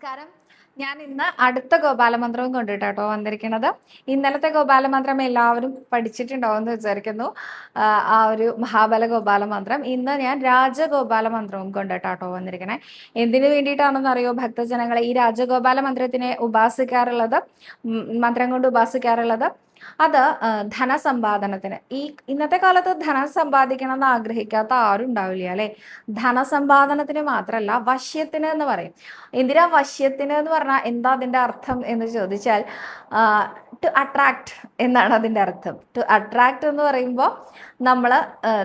നമസ്കാരം. ഞാൻ ഇന്ന് അടുത്ത ഗോപാലമന്ത്രവും കൊണ്ടിട്ടാട്ടോ വന്നിരിക്കുന്നത്. ഇന്നലത്തെ ഗോപാലമന്ത്രം എല്ലാവരും പഠിച്ചിട്ടുണ്ടാവുമെന്ന് വിചാരിക്കുന്നു. ആ ഒരു മഹാബല ഗോപാലമന്ത്രം. ഇന്ന് ഞാൻ രാജഗോപാല മന്ത്രവും കൊണ്ടിട്ടാട്ടോ വന്നിരിക്കണേ. എന്തിനു വേണ്ടിയിട്ടാണെന്ന് അറിയോ ഭക്തജനങ്ങളെ? ഈ രാജഗോപാല മന്ത്രത്തിനെ ഉപാസിക്കാറുള്ളത്, മന്ത്രം കൊണ്ട് ഉപാസിക്കാറുള്ളത് അത് ധനസമ്പാദനത്തിന്. ഇന്നത്തെ കാലത്ത് ധനം സമ്പാദിക്കണം എന്ന് ആഗ്രഹിക്കാത്ത ആരും ഉണ്ടാവില്ല അല്ലെ. ധനസമ്പാദനത്തിന് മാത്രമല്ല, വശ്യത്തിന് എന്ന് പറയും. എന്തിനാ വശ്യത്തിന് എന്ന് പറഞ്ഞാൽ എന്താ അതിൻ്റെ അർത്ഥം എന്ന് ചോദിച്ചാൽ, ടു അട്രാക്ട് എന്നാണ് അതിൻ്റെ അർത്ഥം. ടു അട്രാക്ട് എന്ന് പറയുമ്പോൾ നമ്മൾ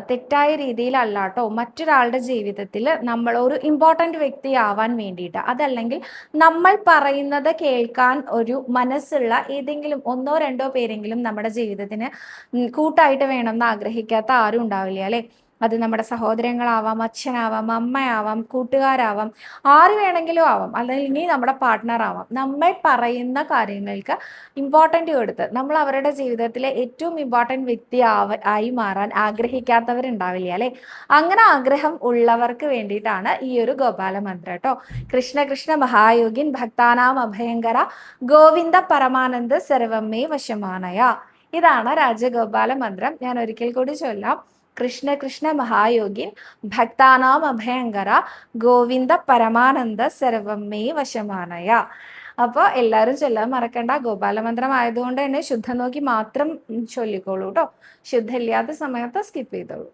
തെറ്റായ രീതിയിലല്ല കേട്ടോ, മറ്റൊരാളുടെ ജീവിതത്തിൽ നമ്മൾ ഒരു ഇമ്പോർട്ടൻ്റ് വ്യക്തിയാവാൻ വേണ്ടിയിട്ട്, അതല്ലെങ്കിൽ നമ്മൾ പറയുന്നത് കേൾക്കാൻ ഒരു മനസ്സുള്ള ഏതെങ്കിലും ഒന്നോ രണ്ടോ പേരെങ്കിലും നമ്മുടെ ജീവിതത്തിന് കൂട്ടായിട്ട് വേണമെന്ന് ആഗ്രഹിക്കാത്ത ആരും ഉണ്ടാവില്ല അല്ലേ. അത് നമ്മുടെ സഹോദരങ്ങളാവാം, അച്ഛനാവാം, അമ്മയാവാം, കൂട്ടുകാരാവാം, ആര് വേണമെങ്കിലും ആവാം, അല്ലെങ്കിൽ നമ്മുടെ പാർട്ട്ണർ ആവാം. നമ്മൾ പറയുന്ന കാര്യങ്ങൾക്ക് ഇമ്പോർട്ടൻ്റ് കൊടുത്ത് നമ്മൾ അവരുടെ ജീവിതത്തിലെ ഏറ്റവും ഇമ്പോർട്ടൻ്റ് വ്യക്തി ആയി മാറാൻ ആഗ്രഹിക്കാത്തവരുണ്ടാവില്ല അല്ലേ. അങ്ങനെ ആഗ്രഹം ഉള്ളവർക്ക് വേണ്ടിയിട്ടാണ് ഈ ഒരു ഗോപാല മന്ത്രം കേട്ടോ. കൃഷ്ണ കൃഷ്ണ മഹായോഗിൻ ഭക്താനാം അഭയങ്കര ഗോവിന്ദ പരമാനന്ദ സർവമേ വശമാനയ. ഇതാണ് രാജഗോപാല മന്ത്രം. ഞാൻ ഒരിക്കൽ കൂടി ചൊല്ലാം. കൃഷ്ണ കൃഷ്ണ മഹായോഗിൻ ഭക്താനാം അഭയങ്കര ഗോവിന്ദ പരമാനന്ദ സർവമേ വശമാനയ. അപ്പോൾ എല്ലാവരും ചൊല്ലാൻ മറക്കണ്ട. ഗോപാലമന്ത്രം ആയതുകൊണ്ട് തന്നെ ശുദ്ധം നോക്കി മാത്രം ചൊല്ലിക്കോളൂ കേട്ടോ. ശുദ്ധമില്ലാത്ത സമയത്ത് സ്കിപ്പ് ചെയ്തോളൂ.